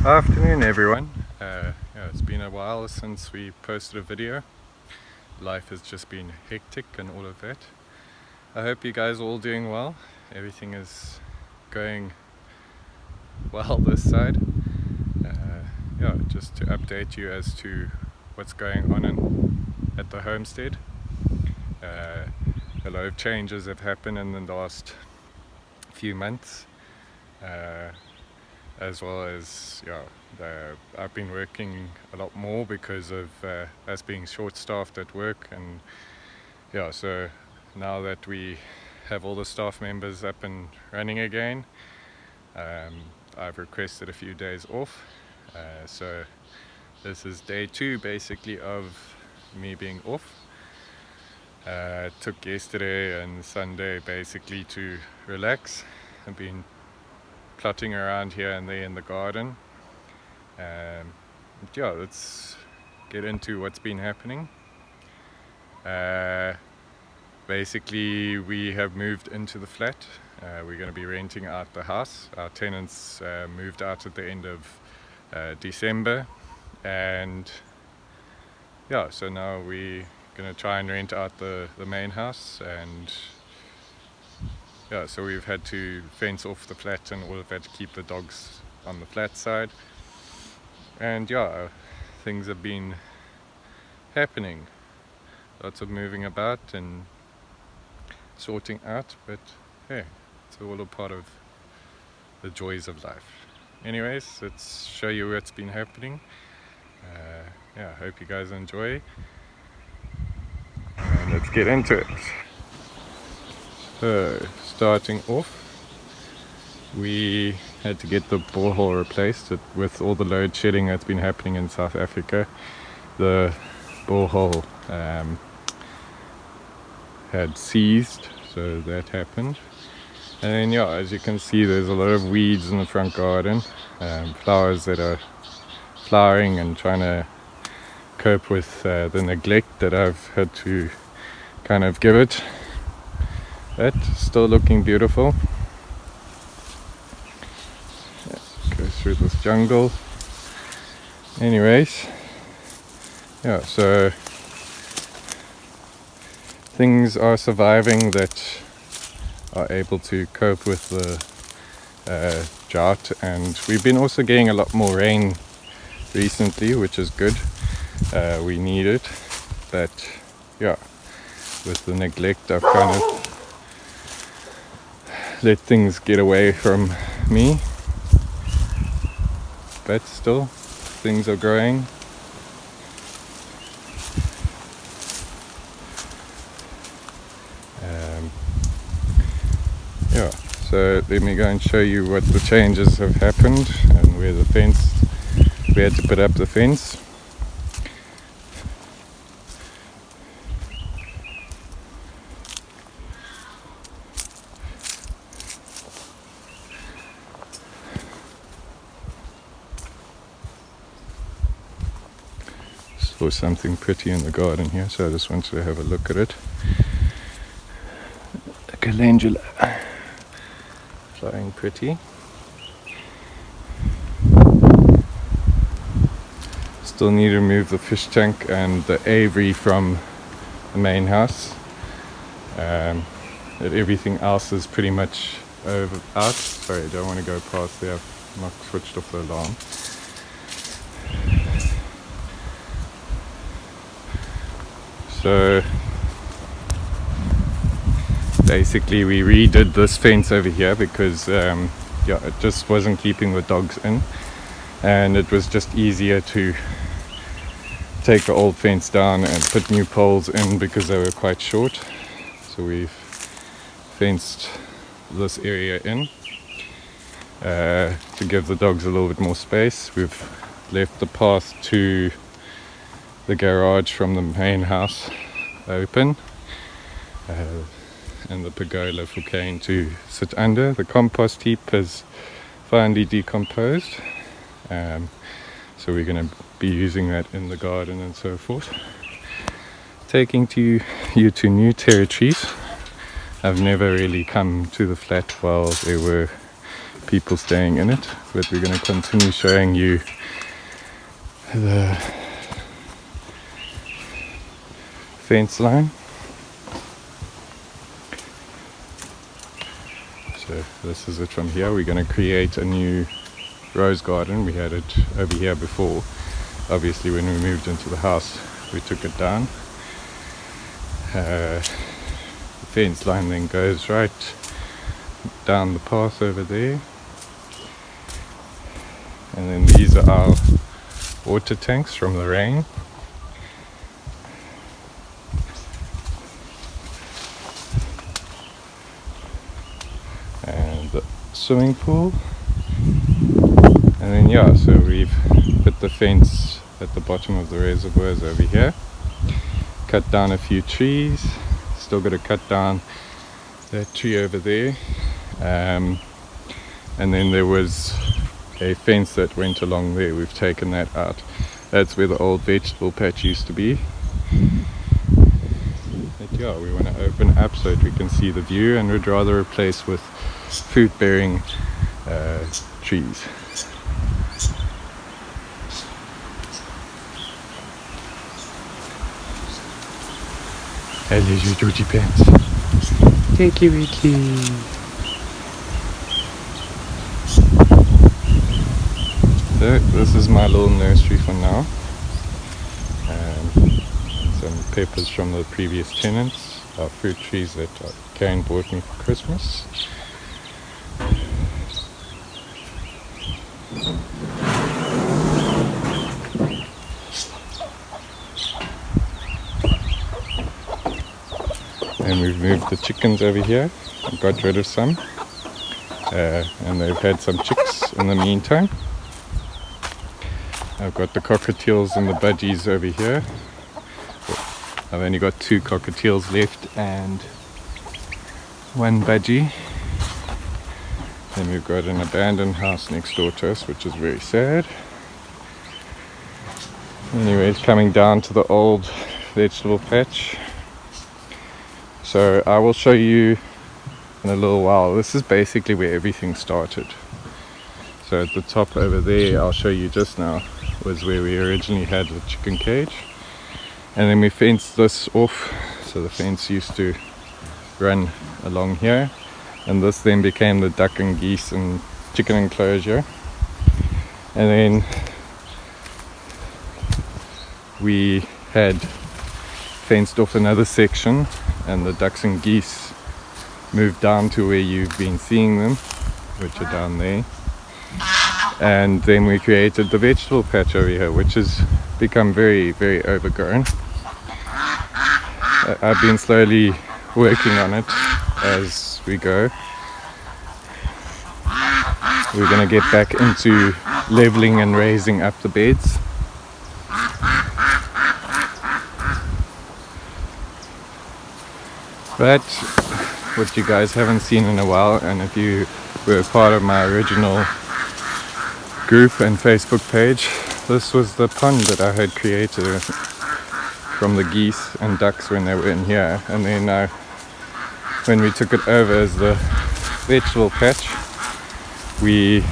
Afternoon everyone. It's been a while since we posted a video. Life has just been hectic and all of that. I hope you guys are all doing well. Everything is going well this side. Just to update you as to what's going on at the homestead. A lot of changes have happened in the last few months. As well as I've been working a lot more because of us being short-staffed at work, and so now that we have all the staff members up and running again, I've requested a few days off, so this is day 2 basically of me being off. Took yesterday and Sunday basically to relax. I've been plotting around here and there in the garden. Let's get into what's been happening. Basically, we have moved into the flat. We're going to be renting out the house. Our tenants moved out at the end of December, and so now we're going to try and rent out the main house. And so we've had to fence off the flat and all of that to keep the dogs on the flat side. And things have been happening. Lots of moving about and sorting out, but hey, it's all a part of the joys of life. Anyways, let's show you what's been happening. I hope you guys enjoy. And let's get into it. So, starting off, we had to get the borehole replaced. With all the load shedding that's been happening in South Africa, the borehole had seized, so that happened. And then as you can see, there's a lot of weeds in the front garden, flowers that are flowering, and trying to cope with the neglect that I've had to kind of give it. But still looking beautiful. Go through this jungle. Anyways, so things are surviving that are able to cope with the drought, and we've been also getting a lot more rain recently, which is good. We need it, but with the neglect, I've kind of let things get away from me, but still things are growing. So let me go and show you what the changes have happened and where the fence, we had to put up the fence. Saw something pretty in the garden here, so I just wanted to have a look at it. A calendula, flying pretty. Still need to remove the fish tank and the aviary from the main house. Everything else is pretty much out. Sorry, I don't want to go past there. I've not switched off the alarm. So basically we redid this fence over here because it just wasn't keeping the dogs in, and it was just easier to take the old fence down and put new poles in because they were quite short. So we've fenced this area in to give the dogs a little bit more space. We've left the path to the garage from the main house open, and the pergola for Kane to sit under. The compost heap has finally decomposed, so we're going to be using that in the garden and so forth. Taking you to new territories. I've never really come to the flat while there were people staying in it, but we're going to continue showing you the fence line. So this is it from here. We're going to create a new rose garden. We had it over here before. Obviously when we moved into the house we took it down. The fence line then goes right down the path over there, and then these are our water tanks from the rain. And the swimming pool. And then yeah, so we've put the fence at the bottom of the reservoirs over here. Cut down a few trees. Still got to cut down that tree over there. And then there was a fence that went along there. We've taken that out. That's where the old vegetable patch used to be. But yeah, we want to open up so that we can see the view, and would rather replace with fruit-bearing trees. Allez, your Georgie pants. Thank you, Ricky. So this is my little nursery for now. Some peppers from the previous tenants. Our fruit trees that Karen bought me for Christmas. And we've moved the chickens over here. We got rid of some. And they've had some chicks in the meantime. I've got the cockatiels and the budgies over here. I've only got 2 cockatiels left and 1 budgie. Then we've got an abandoned house next door to us, which is very sad. Anyway, it's coming down to the old vegetable patch. So I will show you in a little while. This is basically where everything started. So at the top over there, I'll show you just now, was where we originally had the chicken cage. And then we fenced this off, so the fence used to run along here. And this then became the duck and geese and chicken enclosure. And then we had fenced off another section, and the ducks and geese moved down to where you've been seeing them, which are down there. And then we created the vegetable patch over here, which has become very, very overgrown. I've been slowly working on it as we go. We're going to get back into leveling and raising up the beds. But what you guys haven't seen in a while, and if you were part of my original group and Facebook page, this was the pond that I had created from the geese and ducks when they were in here. And then when we took it over as the vegetable patch, we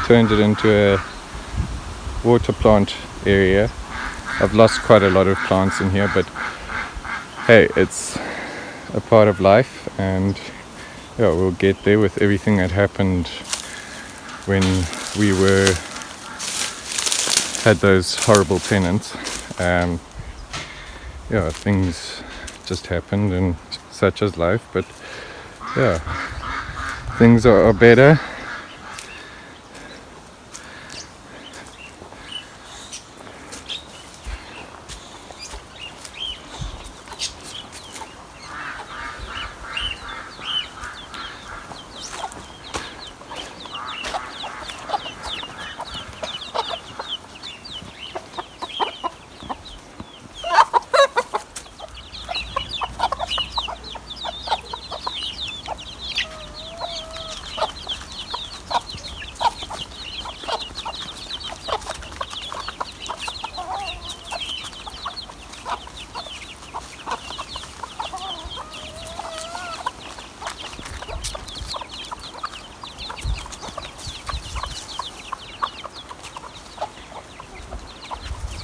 turned it into a water plant area. I've lost quite a lot of plants in here, but hey, it's a part of life, and yeah, we'll get there with everything that happened when we had those horrible tenants. Yeah, things just happened, and such is life, but yeah, things are better.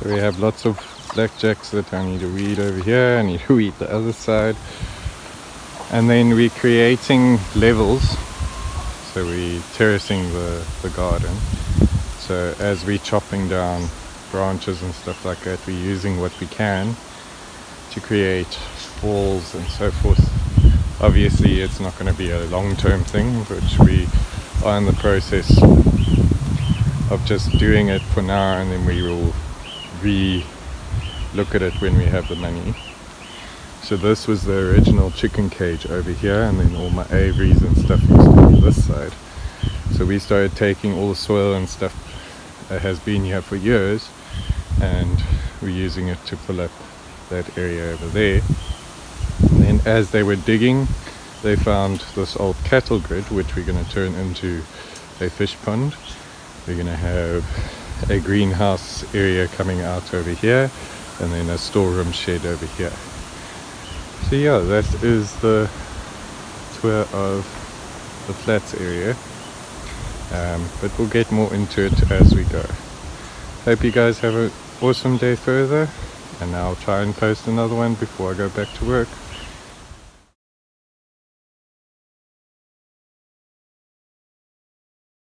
So we have lots of blackjacks that I need to weed over here, I need to weed the other side. And then we're creating levels, so we're terracing the garden. So as we're chopping down branches and stuff like that, we're using what we can to create walls and so forth. Obviously it's not going to be a long-term thing, which we are in the process of just doing it for now, and then we will look at it when we have the money. So this was the original chicken cage over here, and then all my aviaries and stuff used to be this side. So we started taking all the soil and stuff that has been here for years, and we're using it to fill up that area over there. And then as they were digging, they found this old cattle grid, which we're going to turn into a fish pond. We're going to have a greenhouse area coming out over here, and then a storeroom shed over here. So yeah, that is the tour of the flats area, but we'll get more into it as we go. Hope you guys have an awesome day further, and I'll try and post another one before I go back to work.